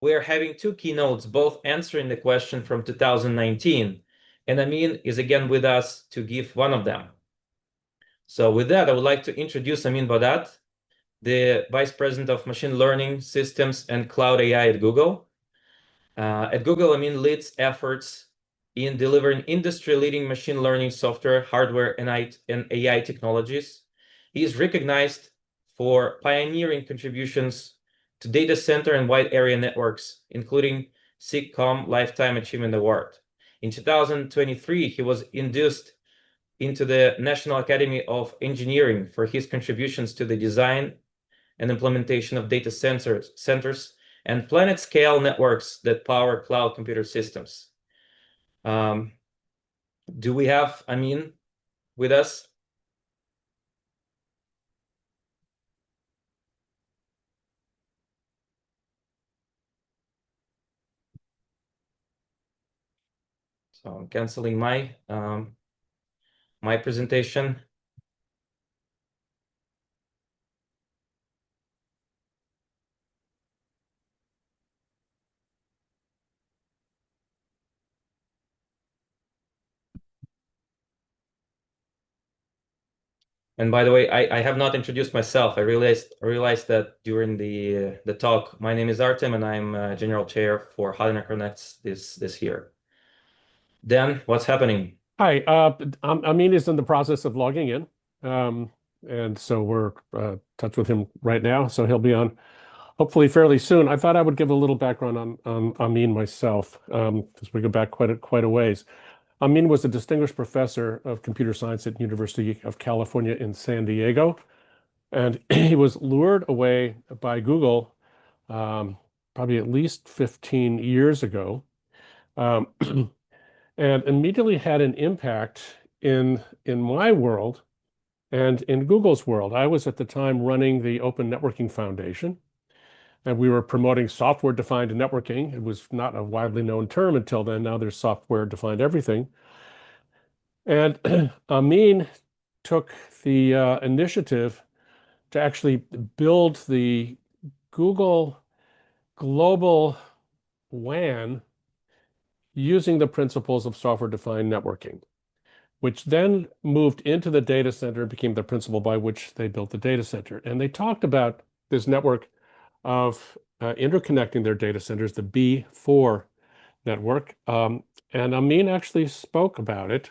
we're having two keynotes, both answering the question from 2019. And Amin is again with us to give one of them. So with that, I would like to introduce Amin Vahdat, the Vice President of Machine Learning Systems and Cloud AI at Google. At Google, Amin leads efforts in delivering industry-leading machine learning software, hardware, and AI technologies. He is recognized for pioneering contributions to data center and wide area networks, including SIGCOMM Lifetime Achievement Award. In 2023, he was induced into the National Academy of Engineering for his contributions to the design and implementation of data centers and planet-scale networks that power cloud computer systems. Do we have Amin with us? So I'm canceling my my presentation. And by the way, I have not introduced myself. I realized that during the talk. My name is Artem, and I'm General Chair for Hotline Connects this year. Dan, what's happening? Hi, Amin is in the process of logging in, and so we're in touch with him right now. So he'll be on hopefully fairly soon. I thought I would give a little background on Amin myself, because we go back quite a ways. Amin was a distinguished professor of computer science at University of California in San Diego, and he was lured away by Google probably at least 15 years ago. Um, and immediately had an impact in my world and in Google's world. I was at the time running the Open Networking Foundation, and we were promoting software-defined networking. It was not a widely known term until then. Now there's software-defined everything. And Amin took the initiative to actually build the Google Global WAN using the principles of software-defined networking, which then moved into the data center and became the principle by which they built the data center. And they talked about this network of interconnecting their data centers, the B4 network. And Amin actually spoke about it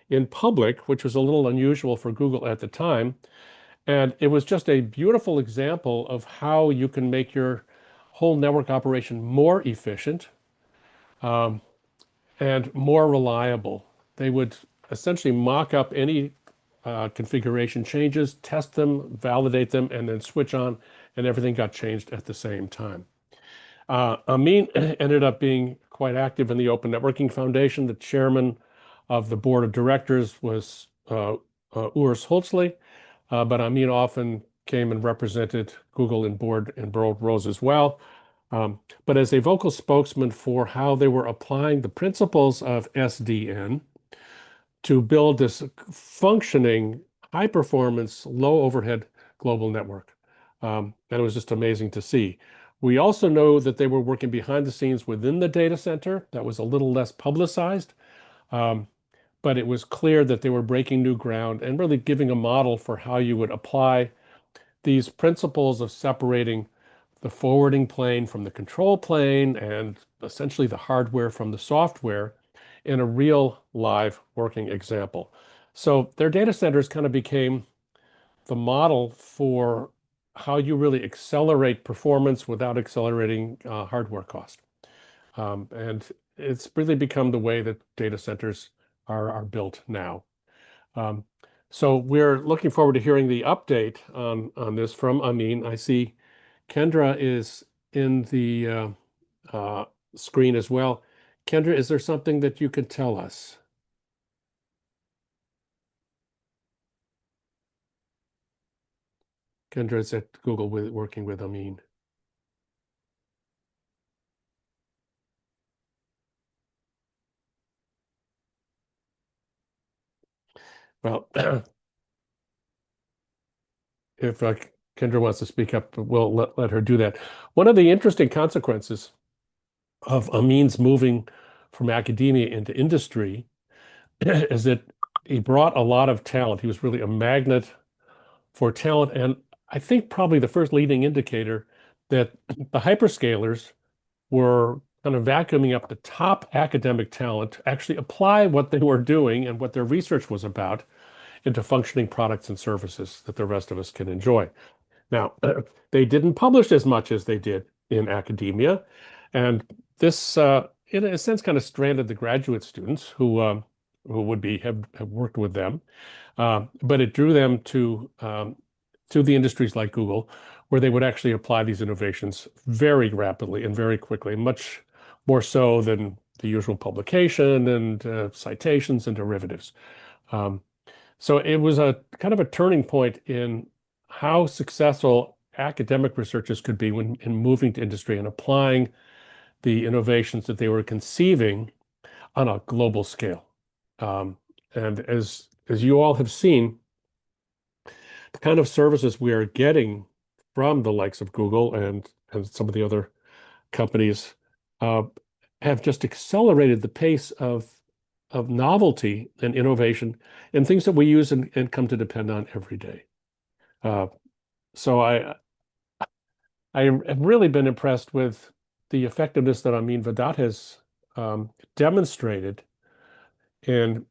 in public, which was a little unusual for Google at the time. And it was just a beautiful example of how you can make your whole network operation more efficient, and more reliable. They would essentially mock up any configuration changes, test them, validate them, and then switch on, and everything got changed at the same time. Amin ended up being quite active in the Open Networking Foundation. The chairman of the board of directors was Urs Holzley, but Amin often came and represented Google in board roles as well. But as a vocal spokesman for how they were applying the principles of SDN to build this functioning, high performance, low overhead global network. And it was just amazing to see. We also know that they were working behind the scenes within the data center. That was a little less publicized, but it was clear that they were breaking new ground and really giving a model for how you would apply these principles of separating the forwarding plane from the control plane and essentially the hardware from the software in a real live working example. So their data centers kind of became the model for how you really accelerate performance without accelerating hardware cost. And it's really become the way that data centers are built now. So we're looking forward to hearing the update on this from Amin. I see Kendra is in the screen as well. Kendra, is there something that you could tell us? Kendra is at Google working with Amin. Well, if Kendra wants to speak up, we'll let her do that. One of the interesting consequences of Amin's moving from academia into industry is that he brought a lot of talent. He was really a magnet for talent. And I think probably the first leading indicator that the hyperscalers were kind of vacuuming up the top academic talent to actually apply what they were doing and what their research was about into functioning products and services that the rest of us can enjoy. Now, they didn't publish as much as they did in academia, and this, in a sense, kind of stranded the graduate students who would have worked with them, but it drew them to the industries like Google, where they would actually apply these innovations very rapidly and very quickly, much more so than the usual publication and citations and derivatives. Um, so it was a kind of a turning point in how successful academic researchers could be when in moving to industry and applying the innovations that they were conceiving on a global scale. And as you all have seen, the kind of services we are getting from the likes of Google and some of the other companies uh, have just accelerated the pace of novelty and innovation and things that we use and come to depend on every day. Uh, so I have really been impressed with the effectiveness that Amin Vahdat has demonstrated in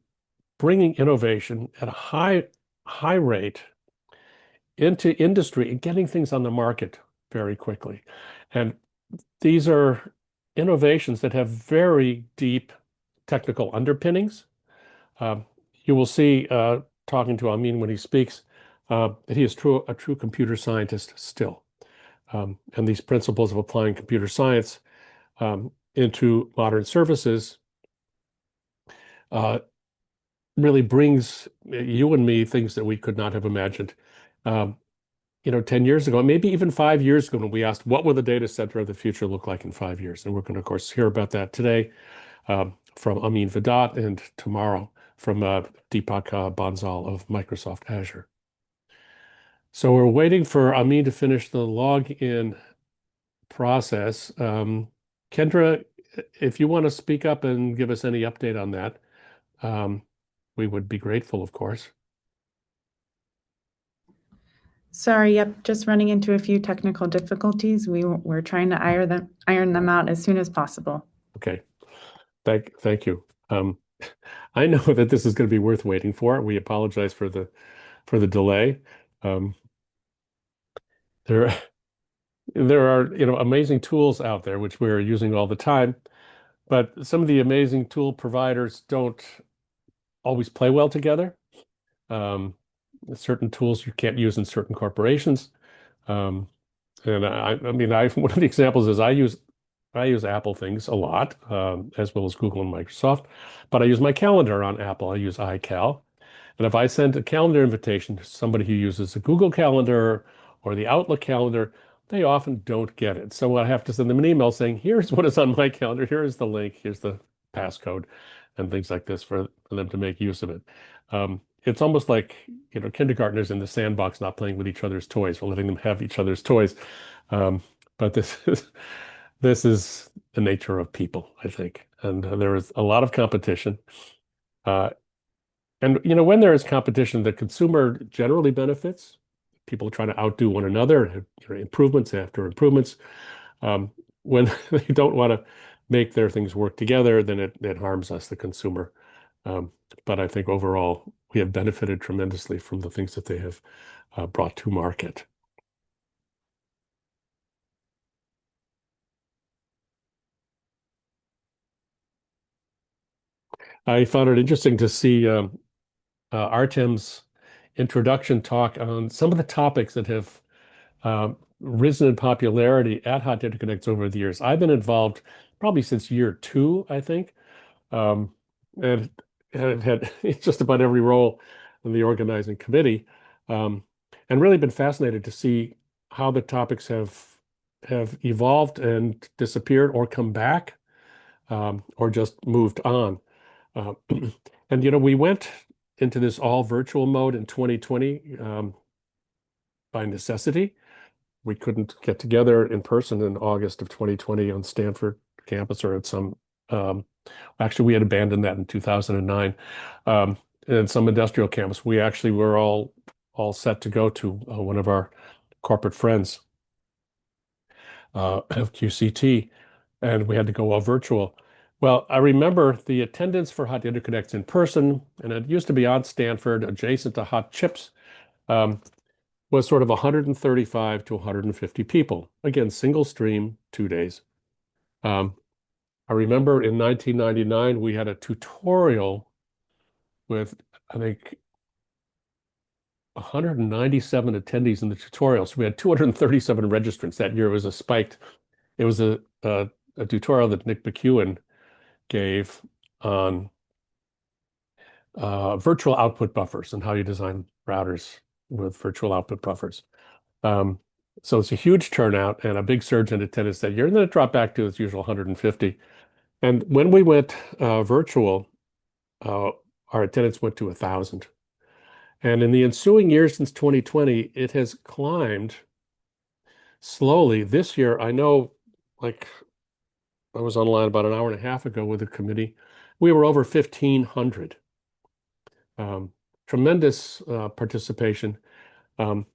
bringing innovation at a high rate into industry and getting things on the market very quickly. And these are innovations that have very deep technical underpinnings. Um, you will see, talking to Amin when he speaks, that he is a true computer scientist still. And these principles of applying computer science into modern services uh, really brings you and me things that we could not have imagined. 10 years ago, maybe even 5 years ago, when we asked what will the data center of the future look like in 5 years. And we're going to, of course, hear about that today from Amin Vahdat and tomorrow from Deepak Bansal of Microsoft Azure. So we're waiting for Amin to finish the login process. Kendra, if you want to speak up and give us any update on that, we would be grateful, of course. Sorry, yep, just running into a few technical difficulties. We're trying to iron them out as soon as possible. Okay, thank you. I know that this is going to be worth waiting for. We apologize for the delay. There there are amazing tools out there which we're using all the time, but some of the amazing tool providers don't always play well together. Certain tools you can't use in certain corporations. Um, and I mean, one of the examples is I use Apple things a lot, as well as Google and Microsoft, but I use my calendar on Apple. I use iCal. And if I send a calendar invitation to somebody who uses a Google Calendar or the Outlook calendar, they often don't get it. So I have to send them an email saying, here's what is on my calendar, here is the link, here's the passcode, and things like this for them to make use of it. It's almost like, kindergartners in the sandbox not playing with each other's toys. We're letting them have each other's toys. But this is the nature of people, I think. And there is a lot of competition. And when there is competition, the consumer generally benefits. People trying to outdo one another, improvements after improvements. When they don't want to make their things work together, then it harms us, the consumer. But I think overall, we have benefited tremendously from the things that they have brought to market. I found it interesting to see Artem's introduction talk on some of the topics that have risen in popularity at Hot Data Connects over the years. I've been involved probably since year 2, I think, and have had just about every role in the organizing committee, and really been fascinated to see how the topics have evolved and disappeared or come back, or just moved on. And we went into this all virtual mode in 2020 by necessity. We couldn't get together in person in August of 2020 on Stanford campus or at some, actually, we had abandoned that in 2009. And some industrial campus. We actually were all set to go to one of our corporate friends of QCT, and we had to go all virtual. Well, I remember the attendance for Hot Interconnects in person, and it used to be on Stanford, adjacent to Hot Chips, was sort of 135 to 150 people. Again, single stream, 2 days. I remember in 1999, we had a tutorial with, I think, 197 attendees in the tutorial. So we had 237 registrants that year. It was a spiked. It was a tutorial that Nick McEwen gave on virtual output buffers and how you design routers with virtual output buffers. So it's a huge turnout and a big surge in attendance that year. And then it dropped back to its usual 150. And when we went virtual, our attendance went to 1,000. And in the ensuing years since 2020, it has climbed slowly. This year, I know, like, I was online about an hour and a half ago with a committee. We were over 1,500. Tremendous participation and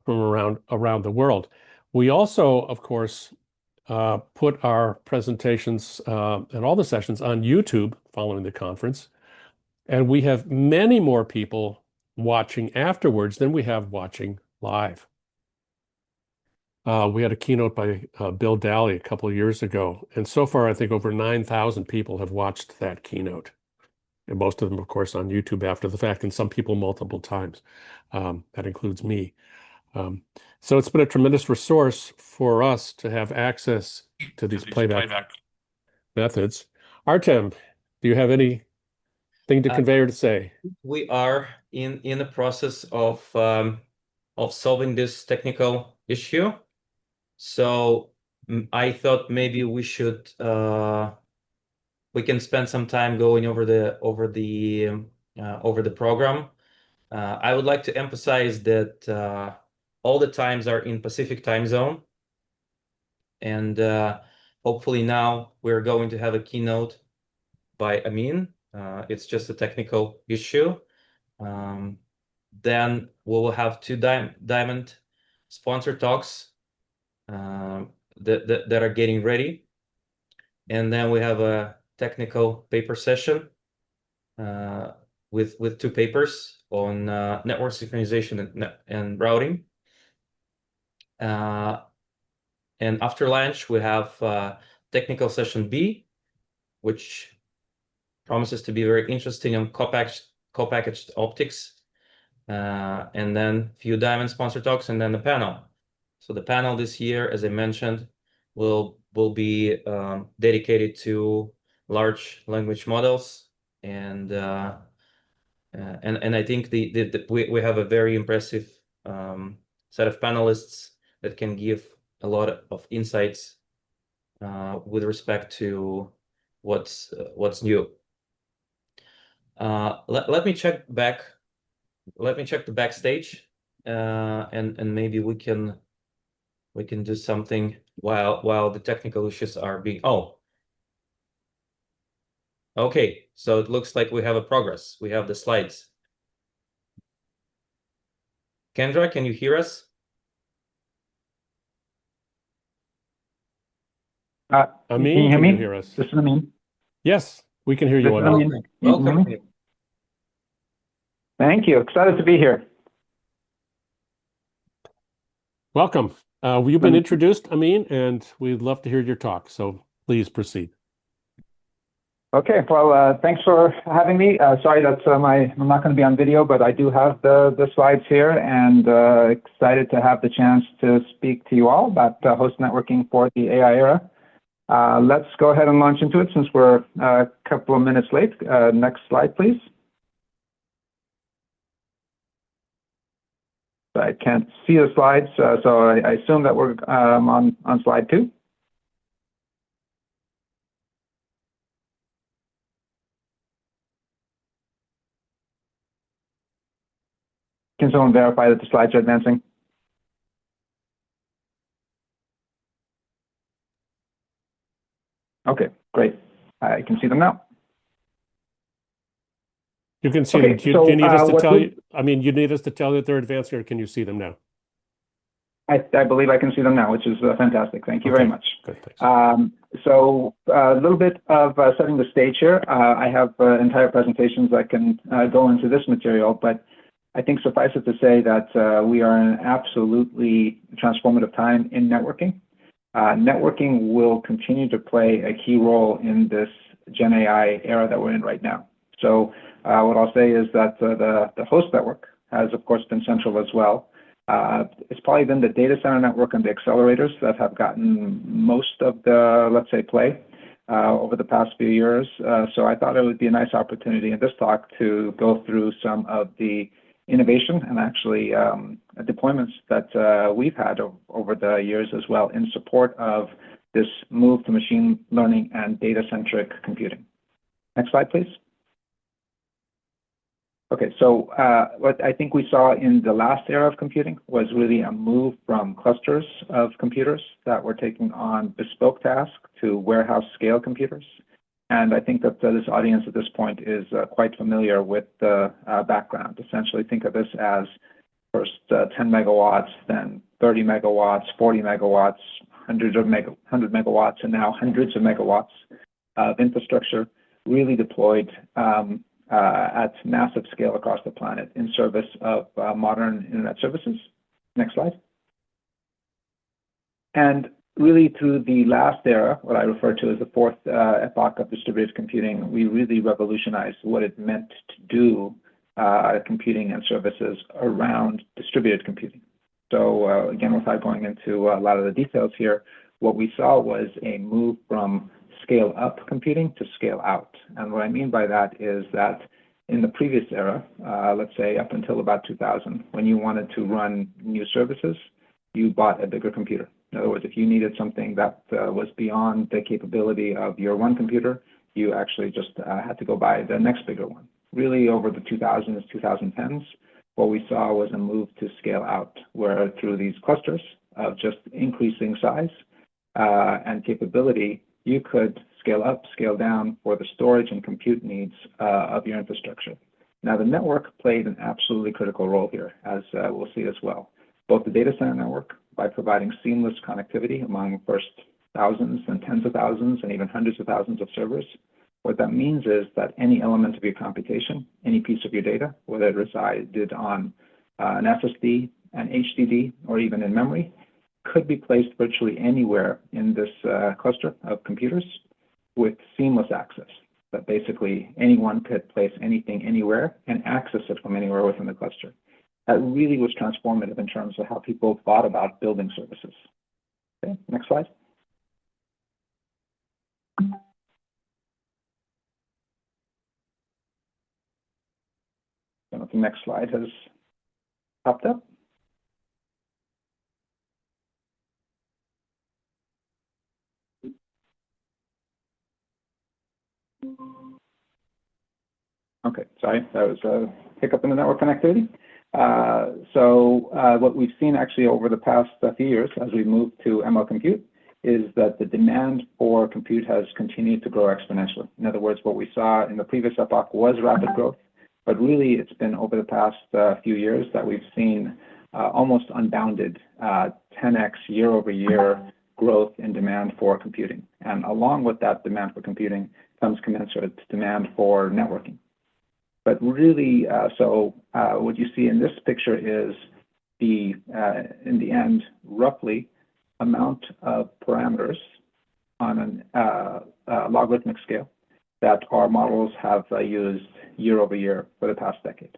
from around the world. We also, of course, put our presentations and all the sessions on YouTube following the conference. And we have many more people watching afterwards than we have watching live. We had a keynote by Bill Daly a couple of years ago, and so far I think over 9,000 people have watched that keynote, and most of them, of course, on YouTube after the fact, and some people multiple times. That includes me. So it's been a tremendous resource for us to have access to these playback methods. Artem, do you have anything to convey or to say? We are in the process of solving this technical issue. So I thought maybe we should we can spend some time going over the program. I would like to emphasize that all the times are in Pacific time zone, and hopefully now we're going to have a keynote by Amin. It's just a technical issue. Then we will have two diamond sponsor talks that are getting ready. And then we have a technical paper session with two papers on network synchronization and routing. And after lunch, we have technical session B, which promises to be very interesting on co-packaged optics. And then a few diamond sponsor talks, and then the panel. So the panel this year, as I mentioned, will be dedicated to large language models, and I think we have a very impressive set of panelists that can give a lot of insights with respect to what's new. Let me check back. Let me check the backstage, and maybe we can do something while the technical issues are being. Oh, okay. So it looks like we have a progress. We have the slides. Kendra, can you hear us? Amin, can you hear me? hear us? This is Amin. Yes, we can hear you. This is Amin. Amin. Welcome. Thank you. Excited to be here. Welcome. You've been introduced, Amin, and we'd love to hear your talk. So please proceed. Okay. Well, thanks for having me. Sorry that I'm not going to be on video, but I do have the slides here, and excited to have the chance to speak to you all about host networking for the AI era. Let's go ahead and launch into it since we're a couple of minutes late. Next slide, please. I can't see the slides, so I assume that we're on slide 2. Can someone verify that the slides are advancing? Okay, great. I can see them now. You can see Okay, them. Do you, so, do you need us to what tell we- you? I mean, you need us to tell you that they're advanced, or can you see them now? I believe I can see them now, which is fantastic. Thank you very Okay, much. good, thanks. So a little bit of setting the stage here. I have entire presentations that can go into this material, but I think suffice it to say that we are in an absolutely transformative time in networking. Networking will continue to play a key role in this GenAI era that we're in right now. So what I'll say is that the host network has, of course, been central as well. It's probably been the data center network and the accelerators that have gotten most of the, let's say, play over the past few years. So I thought it would be a nice opportunity in this talk to go through some of the innovation and actually deployments that we've had over the years as well in support of this move to machine learning and data-centric computing. Next slide, please. Okay, so what I think we saw in the last era of computing was really a move from clusters of computers that were taking on bespoke tasks to warehouse scale computers. And I think that this audience at this point is quite familiar with the background. Essentially, think of this as first 10 megawatts, then 30 megawatts, 40 megawatts, 100 megawatts, and now hundreds of megawatts of infrastructure really deployed at massive scale across the planet in service of modern internet services. Next slide. And really through the last era, what I refer to as the fourth epoch of distributed computing, we really revolutionized what it meant to do computing and services around distributed computing. So again, without going into a lot of the details here, what we saw was a move from scale up computing to scale out. And what I mean by that is that in the previous era, let's say up until about 2000, when you wanted to run new services, you bought a bigger computer. In other words, if you needed something that was beyond the capability of your one computer, you actually just had to go buy the next bigger one. Really over the 2000s, 2010s, what we saw was a move to scale out, where through these clusters of just increasing size and capability, you could scale up, scale down for the storage and compute needs of your infrastructure. Now, the network played an absolutely critical role here, as we'll see as well. Both the data center network, by providing seamless connectivity among first thousands and tens of thousands and even hundreds of thousands of servers. What that means is that any element of your computation, any piece of your data, whether it resided on an SSD, an HDD, or even in memory, could be placed virtually anywhere in this cluster of computers with seamless access. That basically anyone could place anything anywhere and access it from anywhere within the cluster. That really was transformative in terms of how people thought about building services. Okay, next slide. I don't know if the next slide has popped up. Okay, sorry, that was a hiccup in the network connectivity. So what we've seen actually over the past few years as we move to ML compute is that the demand for compute has continued to grow exponentially. In other words, what we saw in the previous epoch was rapid growth, but really it's been over the past few years that we've seen almost unbounded 10x year over year growth in demand for computing. And along with that demand for computing comes commensurate demand for networking. But really, what you see in this picture is the, in the end, roughly amount of parameters on a logarithmic scale that our models have used year over year for the past decade.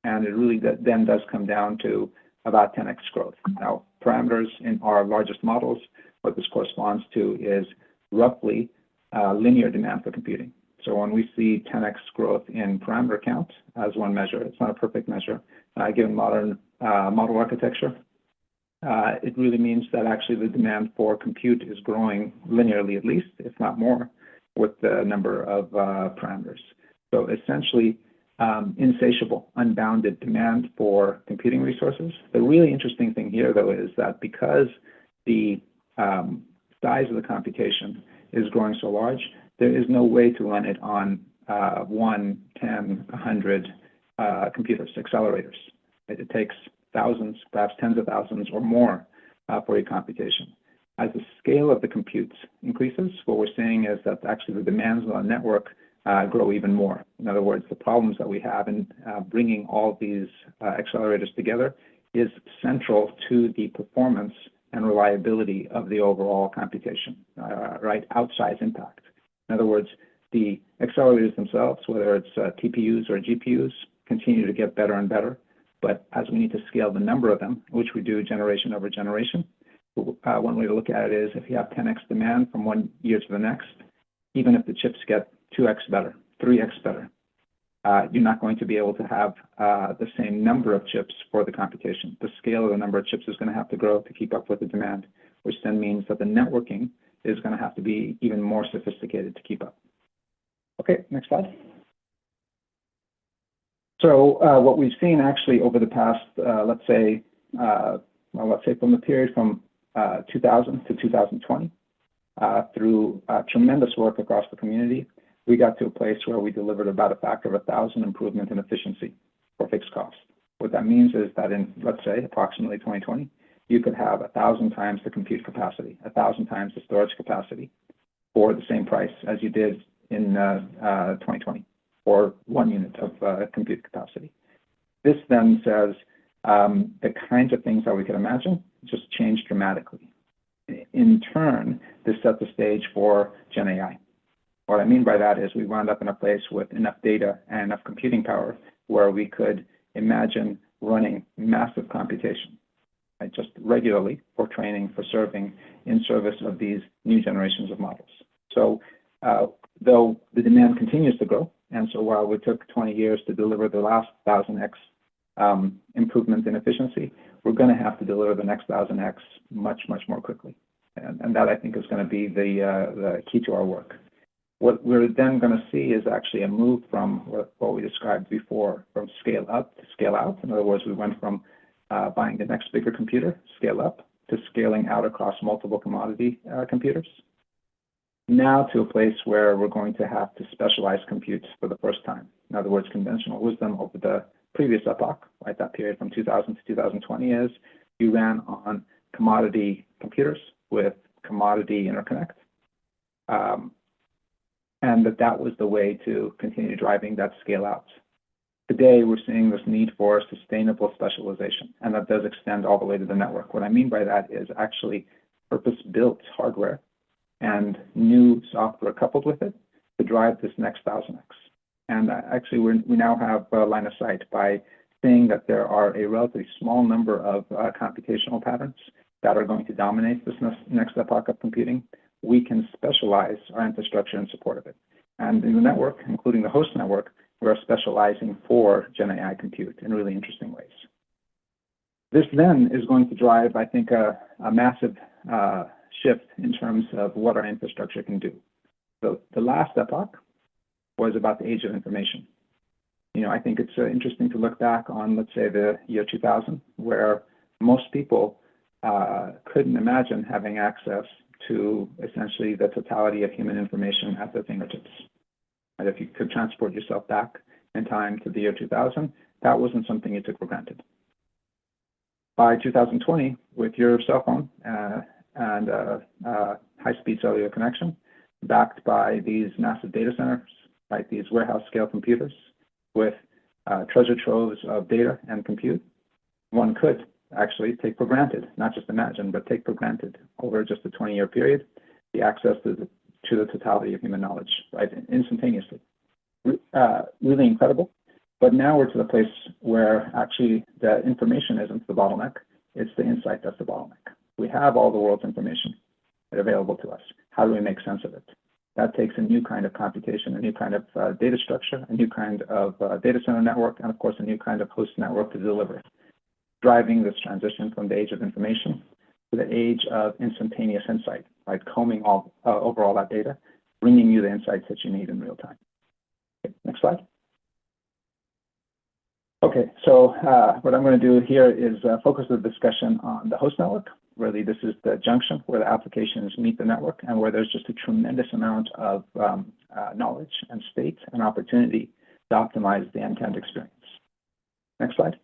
And it really then does come down to about 10x growth. Now, parameters in our largest models, what this corresponds to is roughly linear demand for computing. So when we see 10x growth in parameter count as one measure, it's not a perfect measure, given modern model architecture, it really means that actually the demand for compute is growing linearly at least, if not more, with the number of parameters. So essentially, insatiable, unbounded demand for computing resources. The really interesting thing here, though, is that because the size of the computation is growing so large, there is no way to run it on 1, 10, 100 computers, accelerators. It takes thousands, perhaps tens of thousands or more for a computation. As the scale of the compute increases, what we're seeing is that actually the demands on the network grow even more. In other words, the problems that we have in bringing all these accelerators together is central to the performance and reliability of the overall computation, right? Outsized impact. In other words, the accelerators themselves, whether it's TPUs or GPUs, continue to get better and better. But as we need to scale the number of them, which we do generation over generation, one way to look at it is if you have 10x demand from one year to the next, even if the chips get 2x better, 3x better, you're not going to be able to have the same number of chips for the computation. The scale of the number of chips is going to have to grow to keep up with the demand, which then means that the networking is going to have to be even more sophisticated to keep up. Okay, next slide. So what we've seen actually over the past, let's say from the period from 2000 to 2020, through tremendous work across the community, we got to a place where we delivered about a factor of 1,000 improvement in efficiency for fixed cost. What that means is that in, let's say, approximately 2020, you could have 1,000 times the compute capacity, 1,000 times the storage capacity for the same price as you did in 2020 for 1 unit of compute capacity. This then says the kinds of things that we could imagine just changed dramatically. In turn, this set the stage for GenAI. What I mean by that is we wound up in a place with enough data and enough computing power where we could imagine running massive computation, right, just regularly for training, for serving, in service of these new generations of models. So though the demand continues to grow, and so while we took 20 years to deliver the last 1,000x improvement in efficiency, we're going to have to deliver the next 1,000x much, much more quickly. And that, I think, is going to be the key to our work. What we're then going to see is actually a move from what we described before, from scale up to scale out. In other words, we went from buying the next bigger computer, scale up, to scaling out across multiple commodity computers. Now to a place where we're going to have to specialize compute for the first time. In other words, conventional wisdom over the previous epoch, right, that period from 2000 to 2020 is you ran on commodity computers with commodity interconnect. And that was the way to continue driving that scale out. Today, we're seeing this need for sustainable specialization, and that does extend all the way to the network. What I mean by that is actually purpose-built hardware and new software coupled with it to drive this next 1,000x. And actually, we now have a line of sight by saying that there are a relatively small number of computational patterns that are going to dominate this next epoch of computing. We can specialize our infrastructure in support of it. And in the network, including the host network, we're specializing for GenAI compute in really interesting ways. This then is going to drive, I think, a massive shift in terms of what our infrastructure can do. So the last epoch was about the age of information. You know, I think it's interesting to look back on, let's say, the year 2000, where most people couldn't imagine having access to essentially the totality of human information at their fingertips. And if you could transport yourself back in time to the year 2000, that wasn't something you took for granted. By 2020, with your cell phone and high-speed cellular connection, backed by these massive data centers, right, these warehouse-scale computers with treasure troves of data and compute, one could actually take for granted, not just imagine, but take for granted over just a 20-year period, the access to the totality of human knowledge, right, instantaneously. Really incredible. But now we're to the place where actually the information isn't the bottleneck, it's the insight that's the bottleneck. We have all the world's information available to us. How do we make sense of it? That takes a new kind of computation, a new kind of data structure, a new kind of data center network, and of course, a new kind of host network to deliver. Driving this transition from the age of information to the age of instantaneous insight, right? Combing over all that data, bringing you the insights that you need in real time. Okay, next slide. Okay, so what I'm going to do here is focus the discussion on the host network Really, this is the junction where the applications meet the network and where there's just a tremendous amount of knowledge and state and opportunity to optimize the end-to-end experience. Next slide.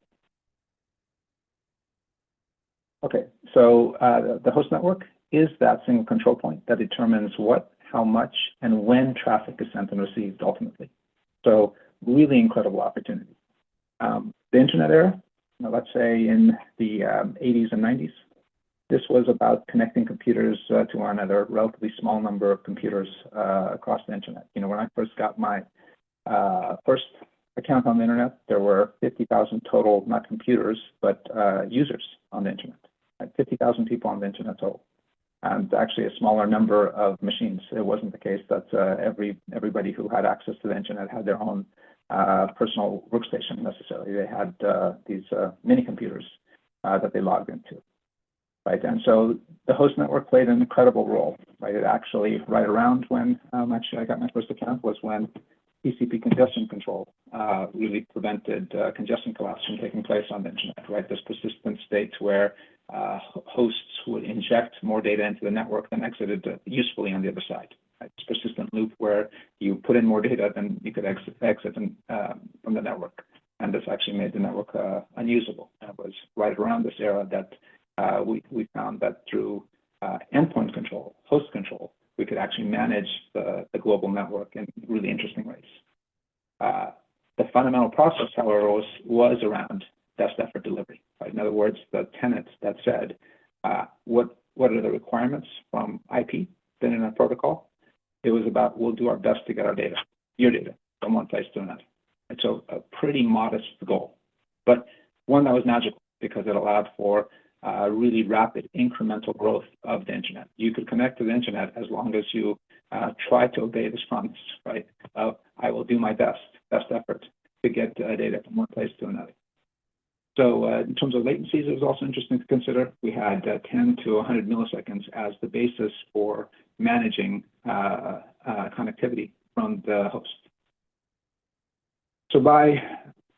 Okay, so the host network is that single control point that determines what, how much, and when traffic is sent and received ultimately. So really incredible opportunity. The internet era, let's say in the 80s and 90s, this was about connecting computers to one another, a relatively small number of computers across the internet. You know, when I first got my first account on the internet, there were 50,000 total, not computers, but users on the internet. 50,000 people on the internet total, and actually a smaller number of machines. It wasn't the case that everybody who had access to the internet had their own personal workstation necessarily. They had these mini computers that they logged into, right? And so the host network played an incredible role, right? It actually, right around when actually I got my first account was when TCP congestion control really prevented congestion collapse from taking place on the internet, right? This persistent state where hosts would inject more data into the network than exited usefully on the other side. Right? This persistent loop where you put in more data than you could exit from the network. And this actually made the network unusable. And it was right around this era that we found that through endpoint control, host control, we could actually manage the global network in really interesting ways. The fundamental process, however, was around best effort delivery. Right? In other words, the tenet that said, what are the requirements from IP, the internet protocol? It was about, we'll do our best to get our data, your data, from one place to another. And so a pretty modest goal, but one that was magical because it allowed for really rapid incremental growth of the internet. You could connect to the internet as long as you try to obey this promise, right? I will do my best effort to get data from one place to another. So in terms of latencies, it was also interesting to consider. We had 10 to 100 milliseconds as the basis for managing connectivity from the host. So by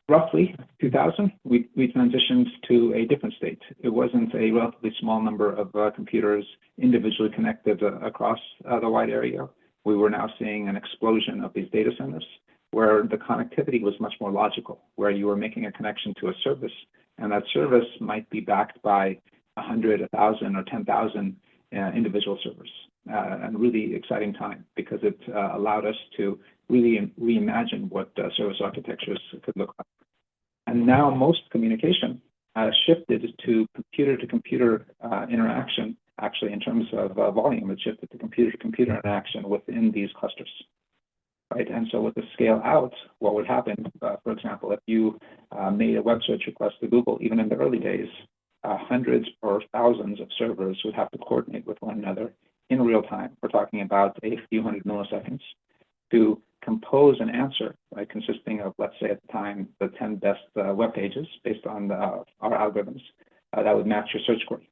roughly 2000, we transitioned to a different state. It wasn't a relatively small number of computers individually connected across the wide area. We were now seeing an explosion of these data centers where the connectivity was much more logical, where you were making a connection to a service, and that service might be backed by 100, 1,000, or 10,000 individual servers. A really exciting time because it allowed us to really reimagine what service architectures could look like. And now most communication shifted to computer interaction. Actually, in terms of volume, it shifted to computer interaction within these clusters. Right, and so with the scale out, what would happen, for example, if you made a web search request to Google, even in the early days, hundreds or thousands of servers would have to coordinate with one another in real time. We're talking about a few hundred milliseconds to compose an answer, right, consisting of, let's say at the time, the 10 best web pages based on our algorithms that would match your search query.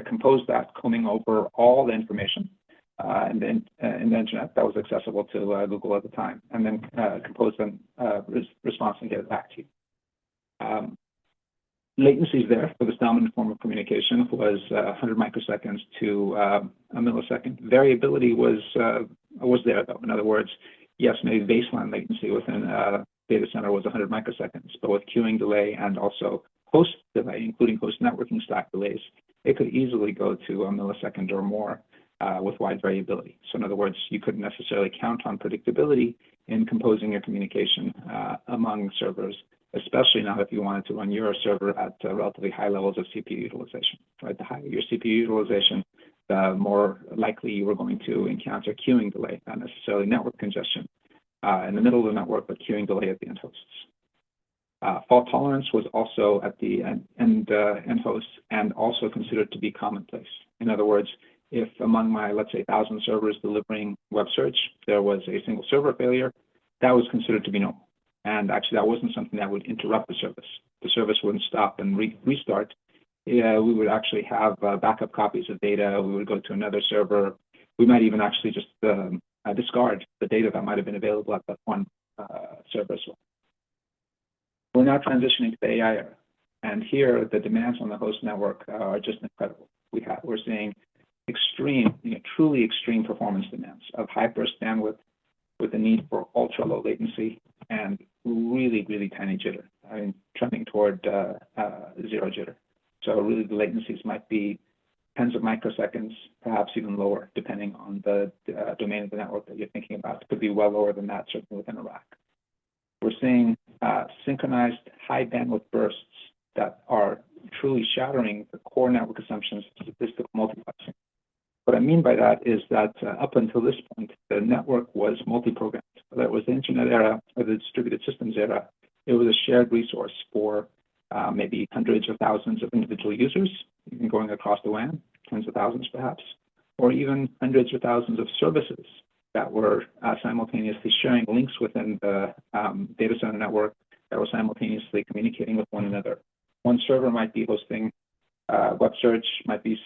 Compose that, combing over all the information in the internet that was accessible to Google at the time, and then compose them response and get it back to you. Latencies there for this dominant form of communication was 100 microseconds to a millisecond. Variability was there though. In other words, yes, maybe baseline latency within a data center was 100 microseconds, but with queuing delay and also host delay, including host networking stack delays, it could easily go to a millisecond or more with wide variability. So in other words, you couldn't necessarily count on predictability in composing your communication among servers, especially not if you wanted to run your server at relatively high levels of CPU utilization. Right? The higher your CPU utilization, the more likely you were going to encounter queuing delay, not necessarily network congestion in the middle of the network, but queuing delay at the end hosts. Fault tolerance was also at the end hosts and also considered to be commonplace. In other words, if among my, let's say, 1,000 servers delivering web search, there was a single server failure, that was considered to be normal. And actually, that wasn't something that would interrupt the service. The service wouldn't stop and restart. We would actually have backup copies of data. We would go to another server. We might even actually just discard the data that might have been available at that one server as well. We're now transitioning to the AI era. And here, the demands on the host network are just incredible. we're seeing extreme, truly extreme performance demands of high burst bandwidth with the need for ultra low latency and really, really tiny jitter. I mean, trending toward zero jitter. So really the latencies might be tens of microseconds, perhaps even lower, depending on the domain of the network that you're thinking about. It could be well lower than that, certainly within a rack. We're seeing synchronized high bandwidth bursts that are truly shattering the core network assumptions of statistical multiplexing. What I mean by that is that up until this point, the network was multi-programmed. Whether it was the internet era or the distributed systems era, it was a shared resource for maybe hundreds of thousands of individual users, even going across the WAN, tens of thousands perhaps, or even hundreds or thousands of services that were simultaneously sharing links within the data center network that were simultaneously communicating with one another. One server might be hosting web search, might be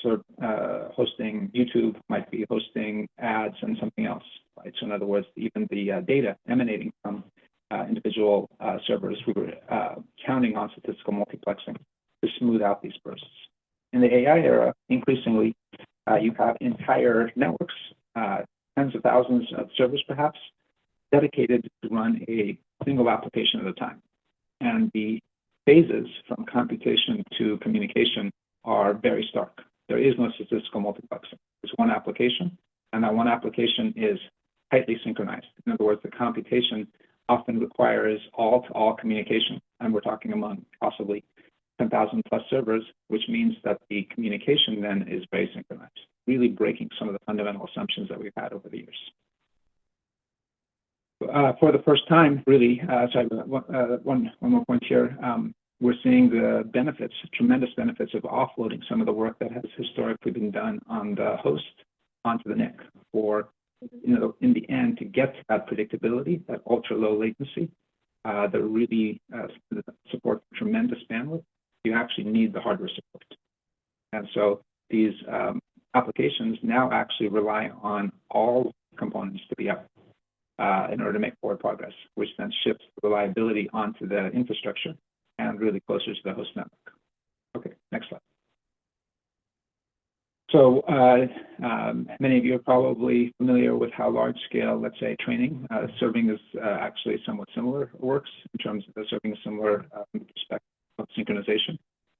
hosting YouTube, might be hosting ads and something else, right? So in other words, even the data emanating from individual servers, we were counting on statistical multiplexing to smooth out these bursts. In the AI era, increasingly, you have entire networks, tens of thousands of servers perhaps, dedicated to run a single application at a time. And the phases from computation to communication are very stark. There is no statistical multiplexing. There's one application, and that one application is tightly synchronized. In other words, the computation often requires all-to-all communication, and we're talking among possibly 10,000 plus servers, which means that the communication then is very synchronized, really breaking some of the fundamental assumptions that we've had over the years. For the first time, really, one more point here, we're seeing the benefits, tremendous benefits of offloading some of the work that has historically been done on the host onto the NIC for, in the end, to get that predictability, that ultra low latency, that really support tremendous bandwidth. You actually need the hardware support. And so these applications now actually rely on all components to be up in order to make forward progress, which then shifts the reliability onto the infrastructure and really closer to the host network. Okay, next slide. So many of you are probably familiar with how large scale, let's say, training, serving is actually somewhat similar works in terms of serving a similar respect of synchronization.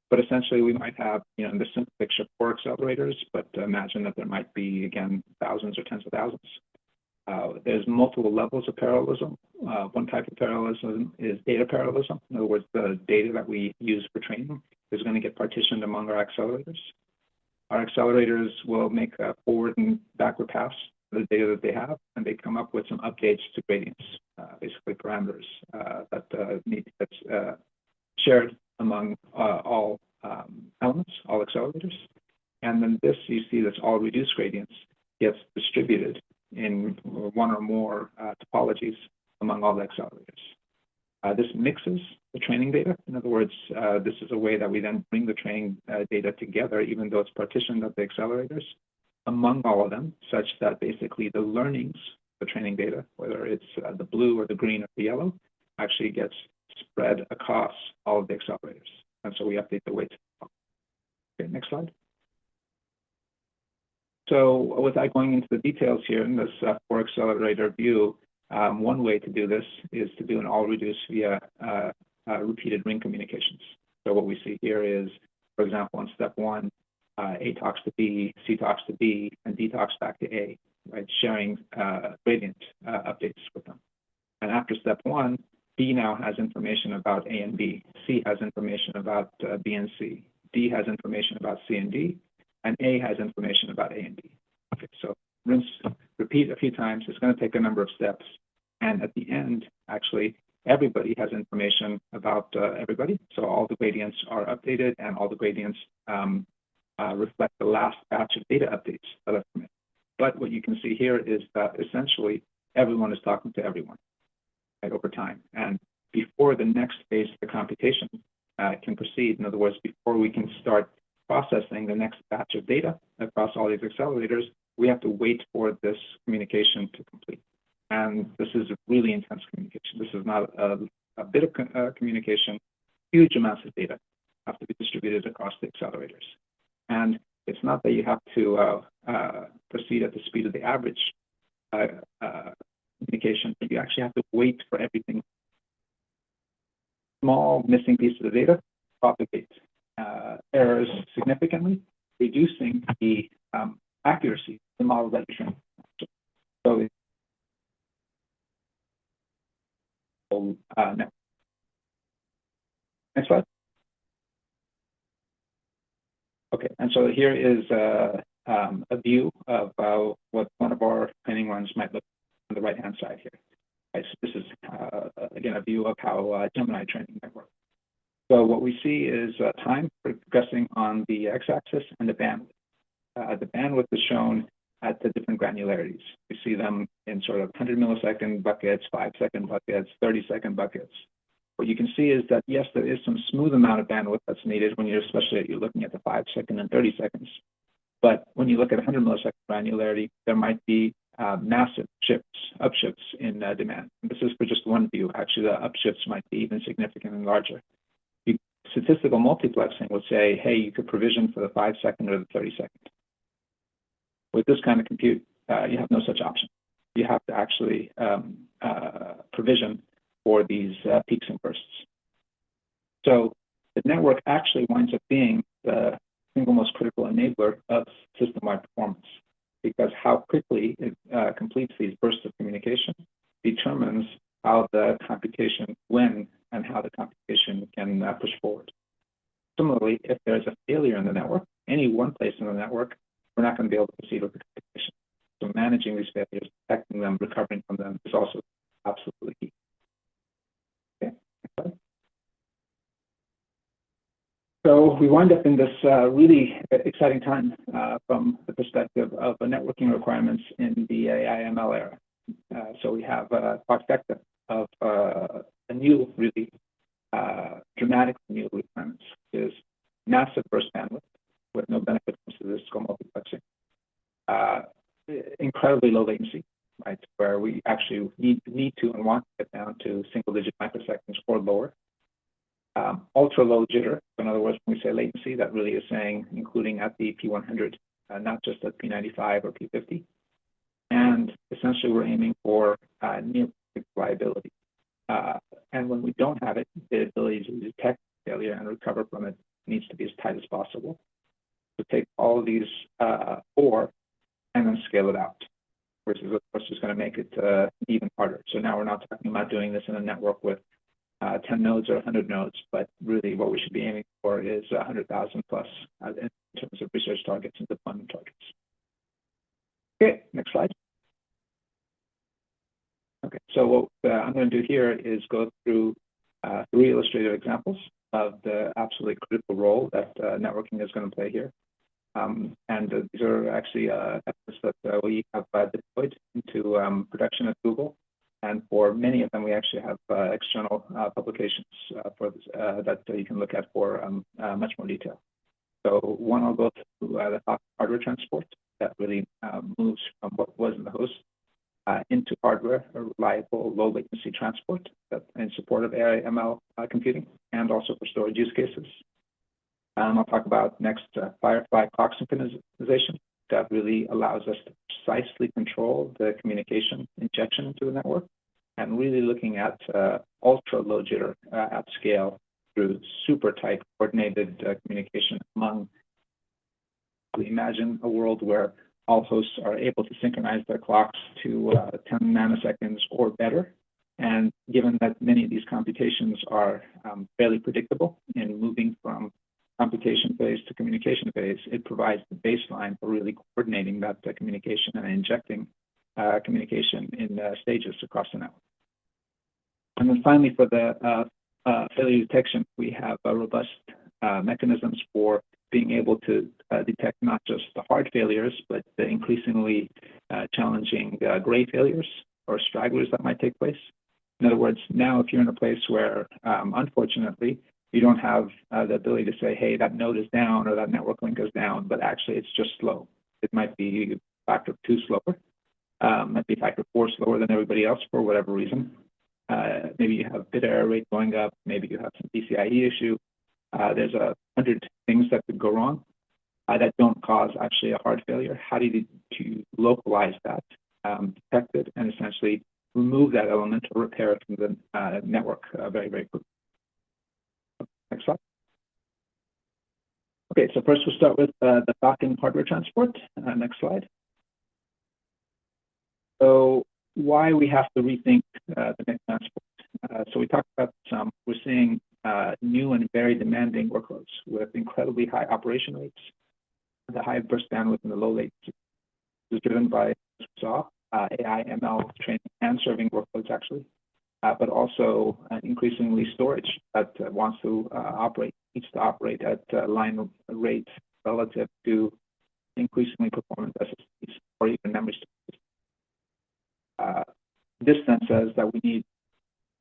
But essentially, we might have, in the simple picture, 4 accelerators, but imagine that there might be, again, thousands or tens of thousands. There's multiple levels of parallelism. One type of parallelism is data parallelism. In other words, the data that we use for training is going to get partitioned among our accelerators. Our accelerators will make a forward and backward pass to the data that they have, and they come up with some updates to gradients, basically parameters that need to get shared among all elements, all accelerators. And then this, you see, that's all reduced gradients, gets distributed in one or more topologies among all the accelerators. This mixes the training data. In other words, this is a way that we then bring the training data together, even though it's partitioned at the accelerators, among all of them, such that basically the learnings, the training data, whether it's the blue or the green or the yellow, actually gets spread across all of the accelerators. And so we update the weight. Okay, next slide. So without going into the details here in this 4-accelerator view, one way to do this is to do an all reduce via repeated ring communications. So what we see here is, for example, in step 1, A talks to B, C talks to B, and D talks back to A, right? Sharing gradient updates with them. And after step 1, B now has information about A and B, C has information about B and C, D has information about C and D, and A has information about A and B. Okay, so rinse, repeat a few times. It's going to take a number of steps. And at the end, actually, everybody has information about everybody. So all the gradients are updated, and all the gradients reflect the last batch of data updates that have come in. But what you can see here is that essentially everyone is talking to everyone, right, over time. And before the next phase of the computation can proceed, in other words, before we can start processing the next batch of data across all these accelerators, we have to wait for this communication to complete. And this is a really intense communication. This is not a bit of communication. Huge amounts of data have to be distributed across the accelerators. And It's not that you have to proceed at the speed of the average communication, but you actually have to wait for everything. Small missing pieces of data propagate errors significantly, reducing the accuracy of the model that you're training. So next slide. Okay, and so here is a view of what one of our training runs might look on the right-hand side here. Right, so this is, again, a view of how Gemini training might work. So what we see is time progressing on the x-axis and the bandwidth. The bandwidth is shown at the different granularities. We see them in sort of 100 millisecond buckets, 5-second buckets, 30-second buckets. What you can see is that, yes, there is some smooth amount of bandwidth that's needed when you're, especially you're looking at the 5-second and 30 seconds. But when you look at 100 millisecond granularity, there might be massive upshifts in demand. And this is for just one view. Actually, the upshifts might be even significantly larger. Statistical multiplexing would say, hey, you could provision for the 5-second or the 30-second. With this kind of compute, you have no such option. You have to actually provision for these peaks and bursts. So the network actually winds up being the single most critical enabler of system-wide performance, because how quickly it completes these bursts of communication determines how the computation, when and how the computation can push forward. Similarly, if there's a failure in the network, any one place in the network, we're not going to be able to proceed with the computation. So managing these failures, detecting them, recovering from them is also absolutely key. Okay. So we wind up in this really exciting time from the perspective of the networking requirements in the AI/ML era. So we have a trifecta of a new, really dramatic new requirements, is massive burst bandwidth with no benefit from statistical multiplexing, incredibly low latency, right, where we actually need to and want to get down to single-digit microseconds or lower. Ultra low jitter. In other words, when we say latency, that really is saying including at the P100, not just at P95 or P50. And essentially, we're aiming for near perfect reliability. And when we don't have it, the ability to detect failure and recover from it needs to be as tight as possible. To take all of these ore and then scale it out, which is, of course, is going to make it even harder. So now we're not talking about doing this in a network with 10 nodes or 100 nodes, but really what we should be aiming for is 100,000 plus in terms of research targets and deployment targets. Okay, next slide. Okay, so what I'm going to do here is go through 3 illustrative examples of the absolutely critical role that networking is going to play here. And these are actually efforts that we have deployed into production at Google. And for many of them, we actually have external publications for this, that you can look at for much more detail. So one, I'll go through the hardware transport that really moves from what was in the host into hardware, a reliable, low latency transport that in support of AI/ML computing and also for storage use cases. I'll talk about next Firefly clock synchronization that really allows us to precisely control the communication injection into the network, and really looking at ultra low jitter at scale through super tight coordinated communication among. We imagine a world where all hosts are able to synchronize their clocks to 10 nanoseconds or better. And given that many of these computations are fairly predictable in moving from computation phase to communication phase, it provides the baseline for really coordinating that communication and injecting communication in stages across the network. And then finally, for the failure detection, we have robust mechanisms for being able to detect not just the hard failures, but the increasingly challenging gray failures or stragglers that might take place. In other words, now if you're in a place where, unfortunately, you don't have the ability to say, hey, that node is down or that network link is down, but actually it's just slow. It might be factor 2 slower, might be factor 4 slower than everybody else for whatever reason. Maybe you have bit error rate going up, maybe you have some PCIe issue. There's 100 things that could go wrong. that don't cause actually a hard failure. How do you localize that, detect it, and essentially remove that element or repair it from the network very, very quickly. Next slide. Okay, so first we'll start with the Falcon hardware transport. Next slide. So why we have to rethink the NIC transport. So we talked about some. We're seeing new and very demanding workloads with incredibly high operation rates, the high burst bandwidth and the low latency. This is driven by, as we saw, AI, ML training and serving workloads actually, but also increasingly storage that needs to operate at line rates relative to increasingly performant SSDs or even memory storage. This then says that we need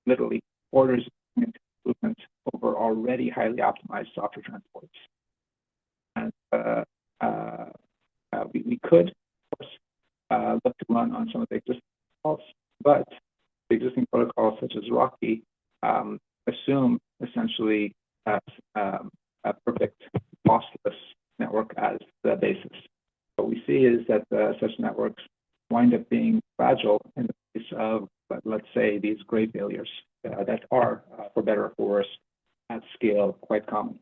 literally orders of improvement over already highly optimized software transports. And we could, of course, look to run on some of the existing protocols, but the existing protocols such as Rocky assume essentially a perfect lossless network as the basis. What we see is that such networks wind up being fragile in the case of, let's say, these gray failures that are, for better or for worse, at scale quite common.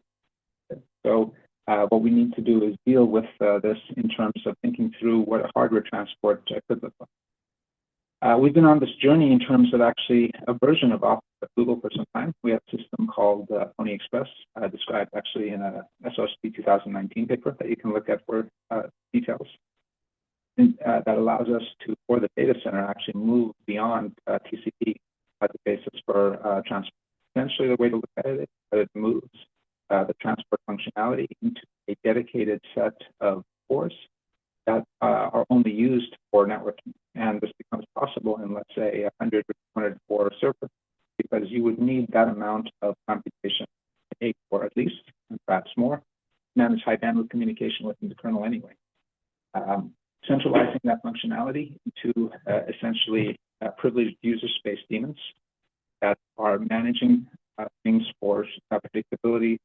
So what we need to do is deal with this in terms of thinking through what a hardware transport could look like. We've been on this journey in terms of actually a version of Office at Google for some time. We have a system called Pony Express, described actually in a SOSP 2019 paper that you can look at for details. And, that allows us to, for the data center, actually move beyond TCP as the basis for transport. Essentially, the way to look at it is that it moves the transport functionality into a dedicated set of cores that are only used for networking. And this becomes possible in, let's say, 100 or 200 core server, because you would need that amount of computation, a core at least, and perhaps more, to manage high bandwidth communication within the kernel anyway. Centralizing that functionality into essentially privileged user space daemons that are managing things for predictability,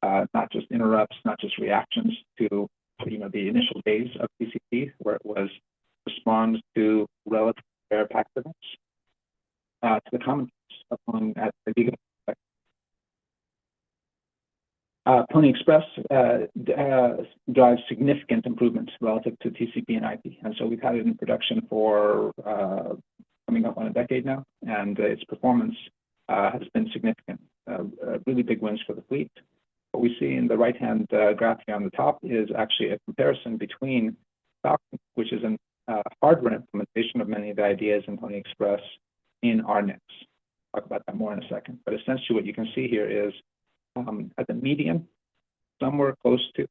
not just interrupts, not just reactions to the initial days of TCP, where it was respond to relative rare packet events, to the common among at the gigabit. Pony Express drives significant improvements relative to TCP and IP. And so we've had it in production for coming up on a decade now, and its performance has been significant. Really big wins for the fleet. What we see in the right-hand graph here on the top is actually a comparison between Falcon, which is a hardware implementation of many of the ideas in Pony Express, in our NICs. Talk about that more in a second. But essentially what you can see here is at the median, somewhere close to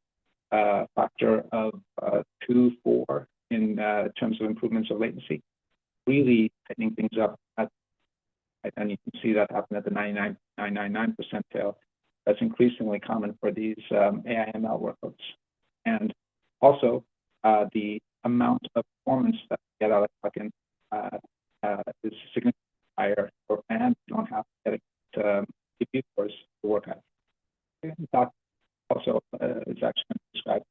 a factor of 2, 4 in terms of improvements of latency, really tightening things up. And you can see that happen at the 99.999 percentile. That's increasingly common for these AI ML workloads. And also the amount of performance that we get out of Falcon is significantly higher, and you don't have to get GPU cores to work at. In fact, also it's actually described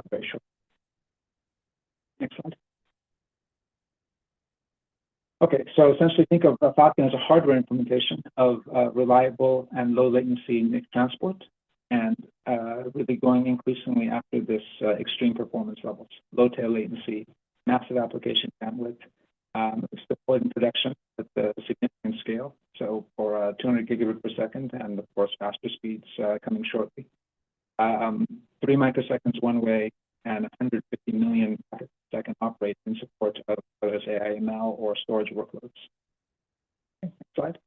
very short. Next slide. Okay, so essentially think of Falcon as a hardware implementation of reliable and low latency NIC transport, and really going increasingly after this extreme performance levels, low tail latency, massive application bandwidth. It's deployed in production at a significant scale. So for 200 gigabit per second, and of course faster speeds coming shortly. 3 microseconds one way, and 150 million per second operate in support of whether it's AI ML or storage workloads. Okay, next slide.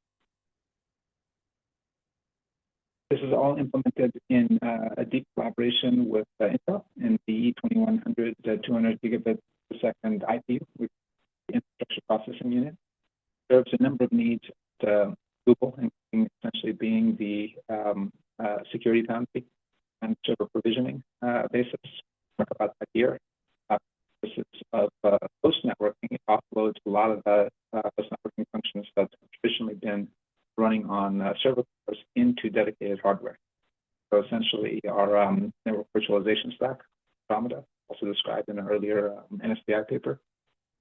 This is all implemented in a deep collaboration with Intel in the E2100 200 gigabit per second IPU, which is the infrastructure processing unit. Serves a number of needs at Google, including essentially being the security foundry and server provisioning basis. Talk about that here. This is of host networking. It offloads a lot of the host networking functions that have traditionally been running on server cores into dedicated hardware. So essentially, our network virtualization stack, Vahdat, also described in an earlier NSPI paper,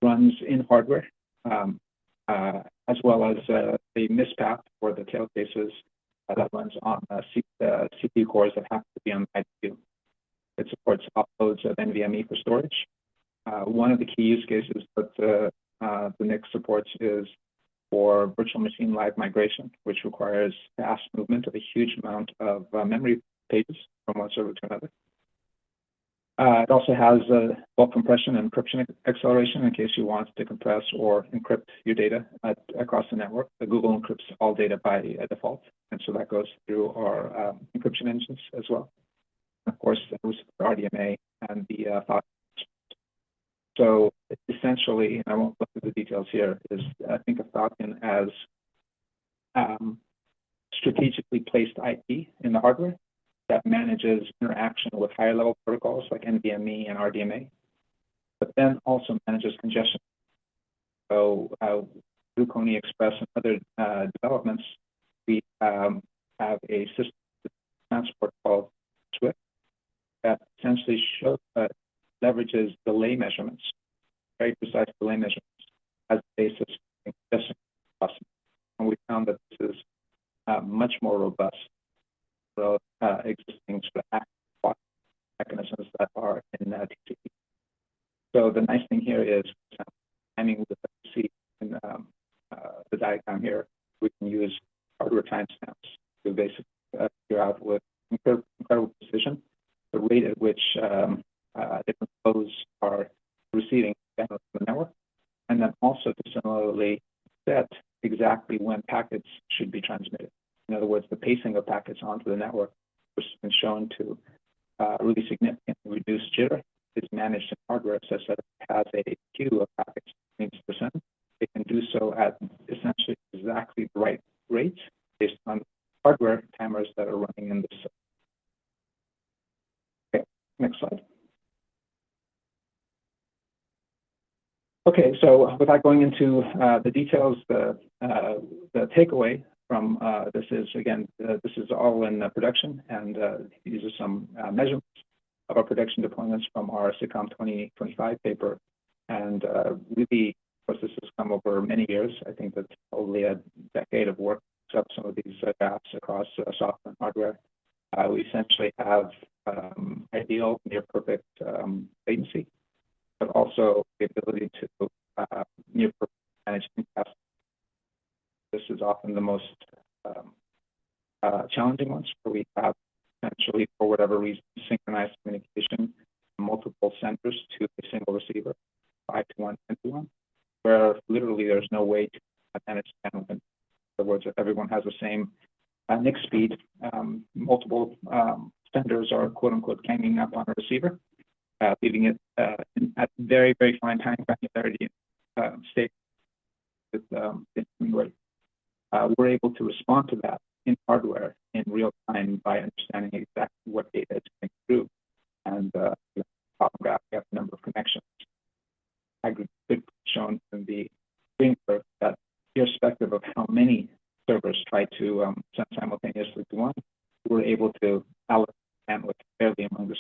runs in hardware, as well as the MISPAP, or the tail cases, that runs on CPU cores that have to be on the IPU. It supports offloads of NVMe for storage. One of the key use cases that the NIC supports is for virtual machine live migration, which requires fast movement of a huge amount of memory pages from one server to another. It also has bulk compression and encryption acceleration in case you want to compress or encrypt your data across the network. The Google encrypts all data by default, and so that goes through our encryption engines as well. Of course, there was RDMA and the Falcon. So essentially, and I won't go through the details here, is think of Falcon as strategically placed IP in the hardware that manages interaction with higher level protocols like NVMe and RDMA, but then also manages congestion. So through Coney Express and other developments, we have a system transport called Swift that essentially leverages delay measurements, very precise delay measurements, as the basis for congestion. And we found that this is much more robust for existing sort of active mechanisms that are in TCP. So the nice thing here is timing with the C in the diagram here. We can use hardware timestamps to basically figure out with incredible precision the rate at which different flows are receiving from the network, and then also to similarly set exactly when packets should be transmitted. In other words, the pacing of packets onto the network, which has been shown to really significantly reduce jitter, is managed in hardware such that it has a queue of packets it needs to send. It can do so at essentially exactly the right rate based on hardware timers that are running in this. Okay, next slide. Okay, so without going into the details, the takeaway from this is, again, this is all in production, and these are some measurements of our production deployments from our SICOM 2025 paper. And really, of course, this has come over many years. I think that's probably a decade of work to set up some of these gaps across software and hardware. We essentially have ideal, near perfect latency, but also the ability to near perfect management tasks. This is often the most challenging ones, where we have essentially, for whatever reason, synchronized communication from multiple senders to a single receiver, 5 to 1, 10 to 1, where literally there's no way to manage bandwidth. In other words, if everyone has the same NIC speed, multiple senders are quote unquote hanging up on a receiver, leaving it at very, very fine time granularity state with rate. We're able to respond to that in hardware in real time by understanding exactly what data is coming through, and graph the number of connections. Aggregate shown in the green curve that irrespective of how many servers try to send simultaneously to one, we're able to allocate bandwidth fairly among the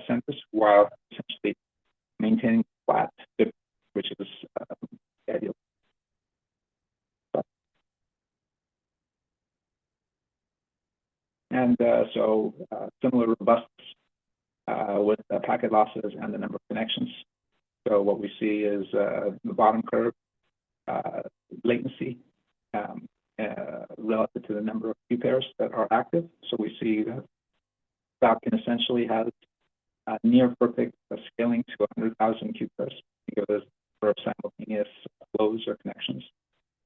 senders while essentially maintaining flat, which is the ideal. And so similar robustness with packet losses and the number of connections. So what we see is the bottom curve, latency relative to the number of queue pairs that are active. So we see that Falcon essentially has near perfect scaling to 100,000 queue pairs for simultaneous flows or connections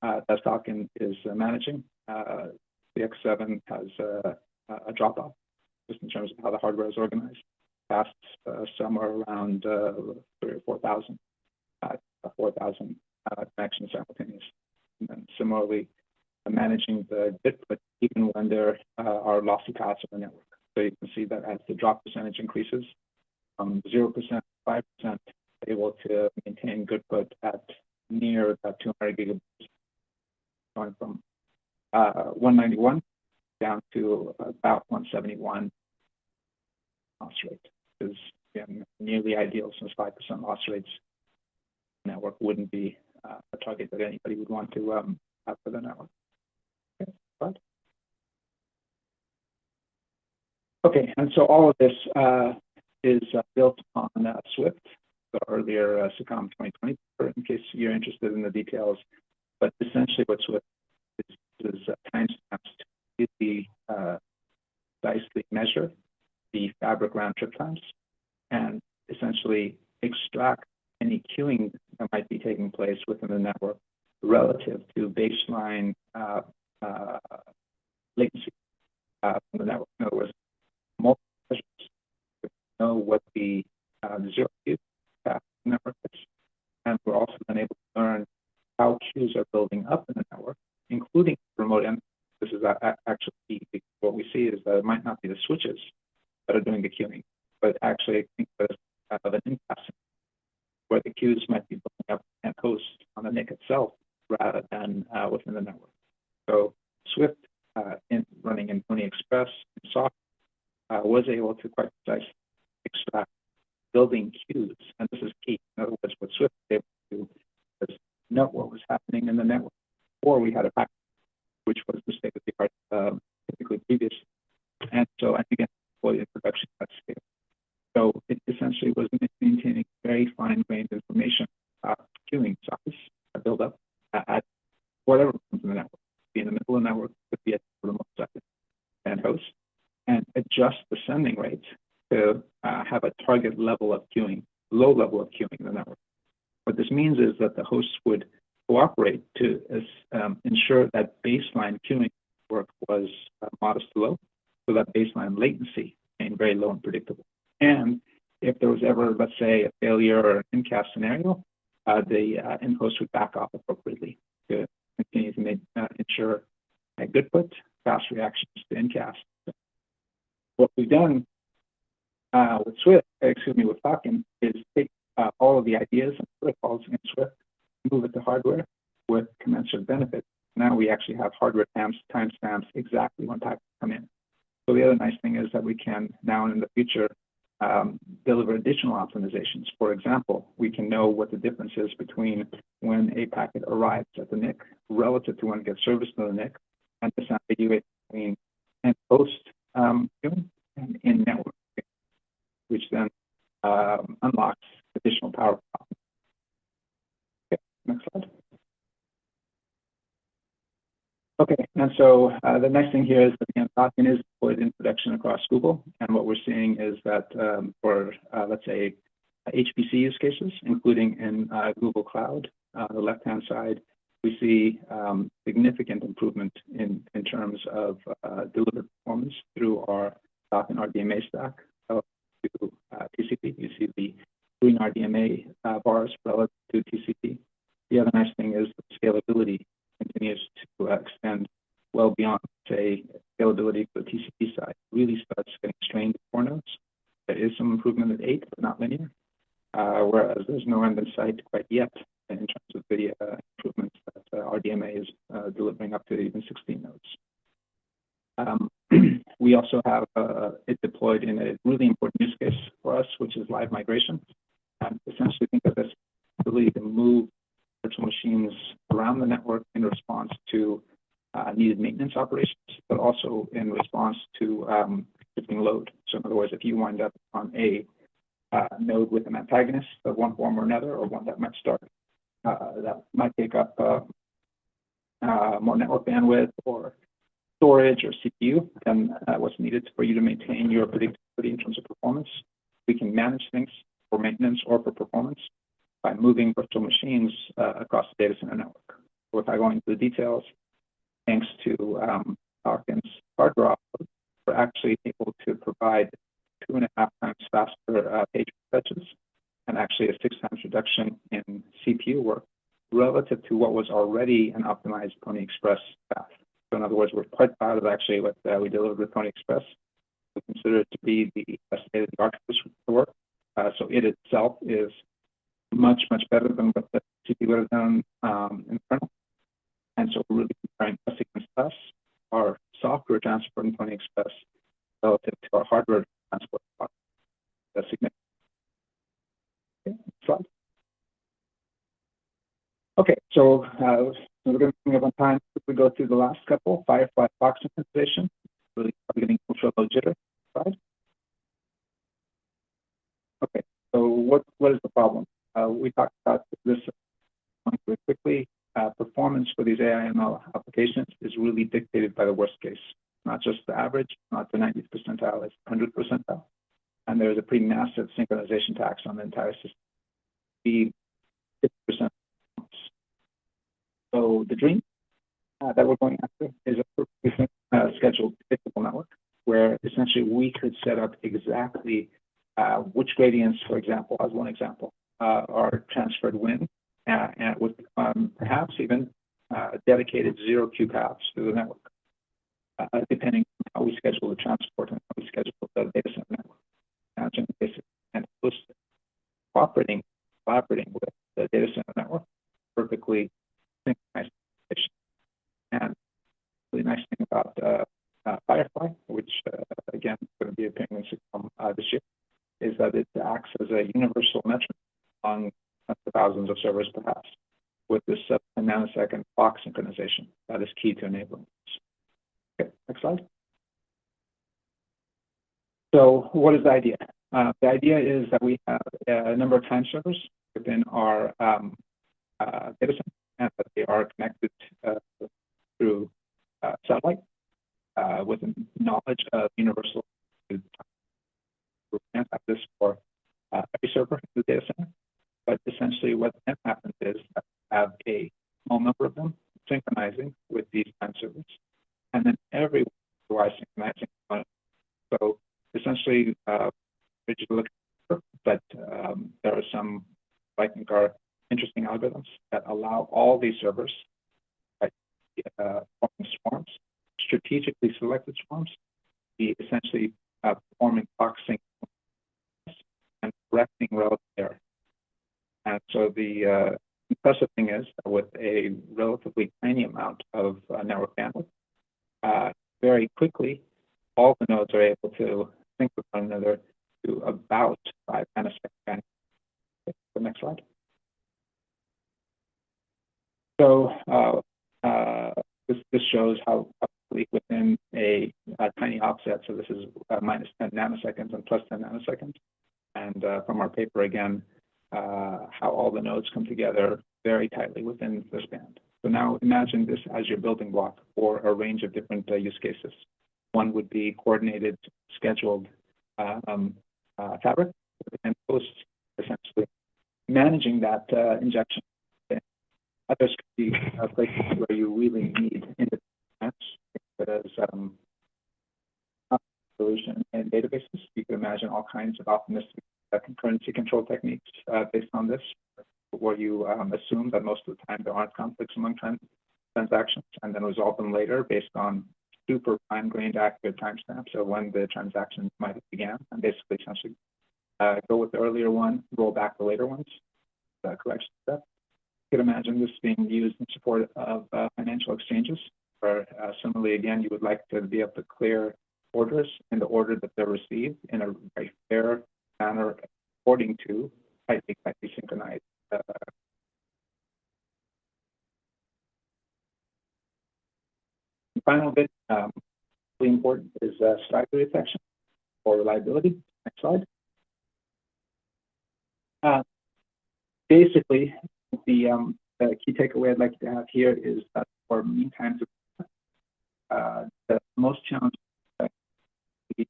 that Falcon is managing. The X7 has a drop-off just in terms of how the hardware is organized, past somewhere around 3,000 or 4,000, 4,000 connections simultaneously. And then similarly, managing the bitput even when there are lossy paths of the network. So you can see that as the drop percentage increases from 0% to 5%, able to maintain good put at near about 200 gigabits, going from 191 down to about 171 loss rate, because again, nearly ideal, since 5% loss rates network wouldn't be a target that anybody would want to have for the network. Okay, but okay, and so all of this is built on Swift, the earlier SICOM 2020, in case you're interested in the details. But essentially, what Swift is timestamps to really precisely measure the fabric round trip times and essentially extract any queuing that might be taking place within the network relative to baseline latency from the network. In other words, multiple measures to know what the zero queue network is. And we're also then able to learn how queues are building up in the network, including remote endpoints. This is actually what we see is that it might not be the switches that are doing the queuing, but actually think of an impasse where the queues might be building up and host on the NIC itself rather than within the network. So Swift, running in Pony Express and soft, was able to quite precisely extract building queues, and this is key. In other words, what Swift was able to do was note what was happening in the network before we had a packet, which was the state of the art typically previous. And so I think deployed in production at scale. So it essentially was maintaining very fine-grained information about queuing size, build up at whatever comes in the network, be in the middle of the network, could be at the remote second and host, and adjust the sending rate to have a target level of queuing, low level of queuing in the network. What this means is that the hosts would cooperate to ensure that baseline queuing work was modest to low, so that baseline latency remained very low and predictable. And if there was ever, let's say, a failure or an incast scenario, the end host would back off appropriately to continue to ensure a good put, fast reactions to incast. What we've done with Falcon is take all of the ideas and protocols in Swift, move it to hardware with commensurate benefits. Now we actually have hardware timestamps exactly when packets come in. So the other nice thing is that we can now and in the future deliver additional optimizations. For example, we can know what the difference is between when a packet arrives at the NIC relative to when it gets serviced to the NIC, and disambiguate between end host queuing and in-network, which then unlocks additional power. Okay, next slide. Okay, and so the next thing here is that again, Falcon is deployed in production across Google, and what we're seeing is that for let's say HPC use cases, including in Google Cloud, on the left-hand side, we see significant improvement in terms of delivered performance through our Falcon RDMA stack to TCP. You see the green RDMA bars relative to TCP. The other nice thing is the scalability continues to extend well beyond, say, scalability for the TCP side. Really starts getting strained at 4 nodes. There is some improvement at 8, but not linear, whereas there's no end in sight quite yet in terms of the improvements that RDMA is delivering up to even 16 nodes. We also have it deployed in a really important use case for us, which is live migration. Essentially, think of this ability to move virtual machines around the network in response to needed maintenance operations, but also in response to shifting load. So in other words, if you wind up on a node with an antagonist of one form or another, or one that might start, that might take up more network bandwidth or storage or CPU than what's needed for you to maintain your predictability in terms of performance. We can manage things for maintenance or for performance by moving virtual machines across the data center network. So if I go into the details, thanks to Falcon's hardware output, we're actually able to provide 2.5 times faster page fetches and actually a 6 times reduction in CPU work relative to what was already an optimized Pony Express path. So in other words, we're quite proud of actually what we delivered with Pony Express. We consider it to be the best state-of-the-art for the work. So it itself is much, much better than what the CPU would have done in the kernel. And so we're really comparing us against us, our software transport in Pony Express relative to our hardware transport. So we're going to bring up on time. If we go through the last couple, Firefly Fox synchronization, really targeting ultra-low jitter. Right? Okay, so what is the problem? We talked about this really quickly. Performance for these AI ML applications is really dictated by the worst case, not just the average, not the 90th percentile, it's 100th percentile. And there's a pretty massive synchronization tax on the entire system. Be 50%. So the dream that we're going after is a perfectly scheduled predictable network where essentially we could set up exactly which gradients, for example, as one example, are transferred when, and with perhaps even dedicated zero queue paths to the network, depending on how we schedule the transport and how we schedule the data center network. And host collaborating with the data center network, perfectly synchronized. And the really nice thing about Firefly, which again is going to be appearing in this year, is that it acts as a universal metric among the thousands of servers perhaps, with this 10 nanosecond clock synchronization that is key to enabling this. Okay, next slide. So what is the idea? The idea is that we have a number of time servers within our data center, and that they are connected through satellite with knowledge of universal. We can't have this for every server in the data center, but essentially what then happens is that we have a small number of them synchronizing with these time servers, and then everyone is synchronizing on it. So essentially, but there are some, I think, are interesting algorithms that allow all these servers, forming swarms, strategically selected swarms, be essentially performing clock sync and correcting relative error. And so the impressive thing is that with a relatively tiny amount of network bandwidth, very quickly, all the nodes are able to sync with one another to about 5 nanoseconds. Okay, the next slide. So this shows how within a tiny offset. So this is minus 10 nanoseconds and plus 10 nanoseconds. And from our paper again, how all the nodes come together very tightly within this band. So now imagine this as your building block for a range of different use cases. One would be coordinated, scheduled fabric, and hosts essentially managing that injection. Others could be places where you really need independence, but as solution in databases, you can imagine all kinds of optimistic concurrency control techniques based on this, where you assume that most of the time there aren't conflicts among transactions, and then resolve them later based on super fine-grained accurate timestamps, so when the transaction might have began, and basically essentially go with the earlier one, roll back the later ones, correction step. You could imagine this being used in support of financial exchanges, where similarly, again, you would like to be able to clear orders in the order that they're received in a very fair manner according to tightly synchronized. The final bit, really important, is strategy detection for reliability. Next slide. Basically, the key takeaway I'd like you to have here is that for mean times of the most challenging is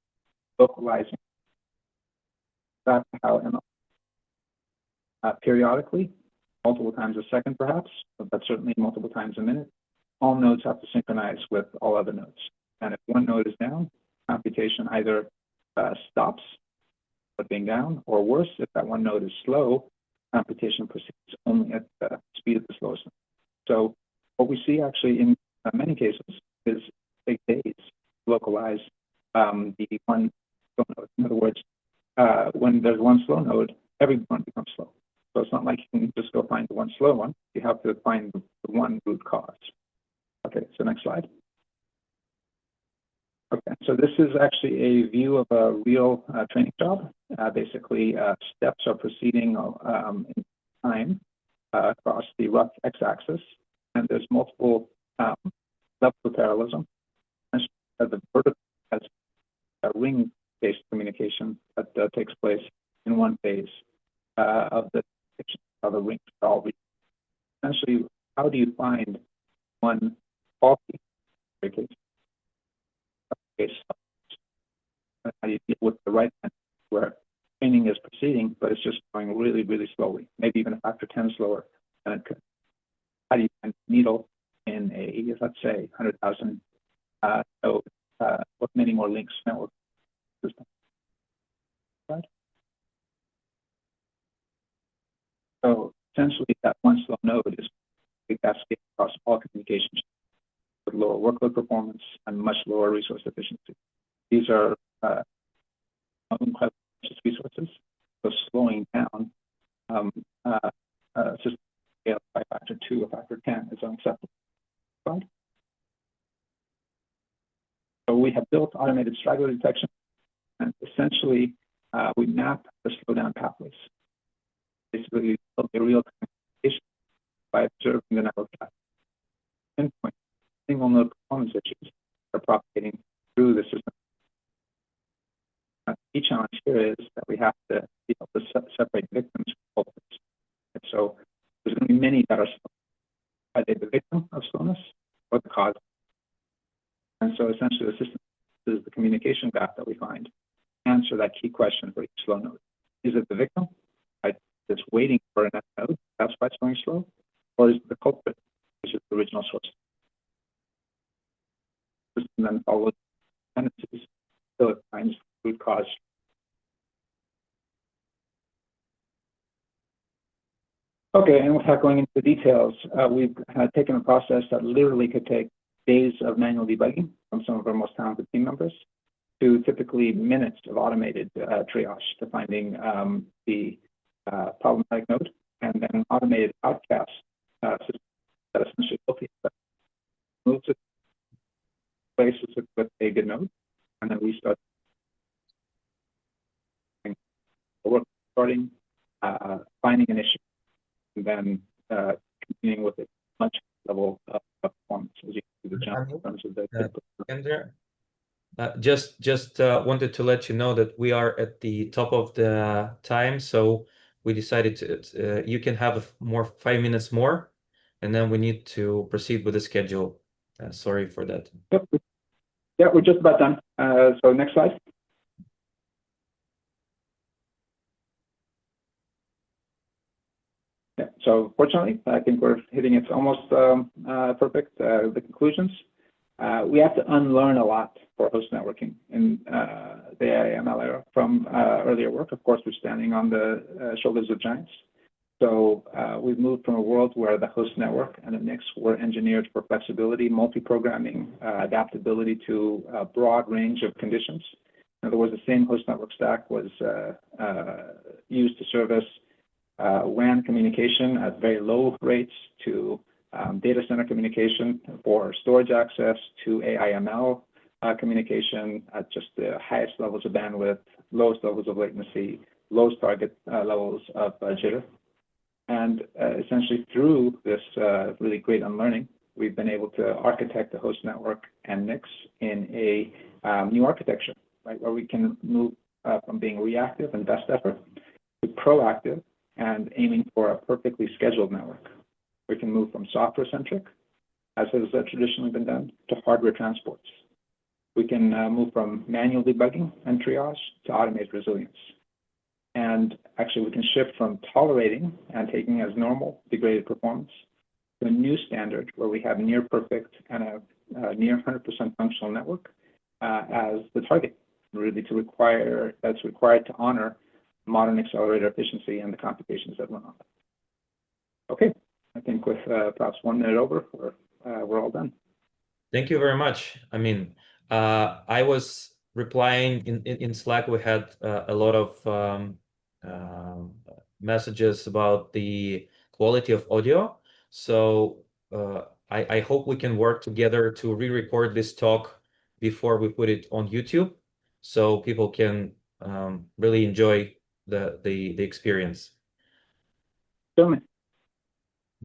localizing that how ML periodically, multiple times a second perhaps, but certainly multiple times a minute, all nodes have to synchronize with all other nodes. And if one node is down, computation either stops but being down, or worse, if that one node is slow, computation proceeds only at the speed of the slowest node. So what we see actually in many cases is take days to localize the one slow node. In other words, when there's one slow node, everyone becomes slow. So it's not like you can just go find the one slow one. You have to find the one root cause. Okay, so next slide. Okay, so this is actually a view of a real training job. Basically, steps are proceeding in time across the rough x-axis, and there's multiple levels of parallelism. The vertical has a ring-based communication that takes place in one phase of the rings are all. Essentially, how do you find one faulty case? How do you deal with the right hand where training is proceeding, but it's just going really, really slowly, maybe even a factor 10 slower than it could? How do you find a needle in a, let's say, 100,000 node with many more links network system? Right? So essentially, that one slow node is a cascade across all communications with lower workload performance and much lower resource efficiency. These are incredibly precious resources. So slowing down system scale by factor 2 or factor 10 is unacceptable. Right? So we have built automated straggler detection, and essentially we map the slowdown pathways. Basically, build a real-time communication by observing the network traffic. Pinpoint single node performance issues are propagating through the system. The key challenge here is that we have to be able to separate victims from culprits. And so there's going to be many that are slow. Are they the victim of slowness or the cause? And so essentially the system is the communication gap that we find. Answer that key question for each slow node. Is it the victim that's waiting for a node, that's why it's going slow? Or is it the culprit, which is the original source? The system then follows tendencies until it finds root cause. Okay, and without going into the details, we've taken a process that literally could take days of manual debugging from some of our most talented team members to typically minutes of automated triage to finding the problematic node, and then an automated outcast system that essentially moves it, places it with a good node, and then we start work, starting, finding an issue, and then continuing with it much level of performance as you see the jump in terms of the Andrea, just wanted to let you know that we are at the top of the time, so we decided to you can have 5 minutes more, and then we need to proceed with the schedule. Sorry for that. Yep. Yeah, we're just about done. So next slide. Yeah, so fortunately, I think we're hitting it almost perfect, the conclusions. We have to unlearn a lot for host networking in the AI/ML era from earlier work. Of course, we're standing on the shoulders of giants. So we've moved from a world where the host network and the NICs were engineered for flexibility, multi-programming, adaptability to a broad range of conditions. In other words, the same host network stack was used to service WAN communication at very low rates, to data center communication for storage access, to AI/ML communication at just the highest levels of bandwidth, lowest levels of latency, lowest target levels of jitter. And essentially through this really great unlearning, we've been able to architect the host network and NICs in a new architecture, right, where we can move from being reactive and best effort to proactive and aiming for a perfectly scheduled network. We can move from software-centric, as has traditionally been done, to hardware transports. We can move from manual debugging and triage to automated resilience. And actually, we can shift from tolerating and taking as normal degraded performance to a new standard where we have near perfect and a near 100% functional network as the target, really that's required to honor modern accelerator efficiency and the computations that run on it. Okay, I think with perhaps 1 minute over, we're all done. Thank you very much. I mean, I was replying in Slack. We had a lot of messages about the quality of audio. So I hope we can work together to re-record this talk before we put it on YouTube, so people can really enjoy the experience. Certainly.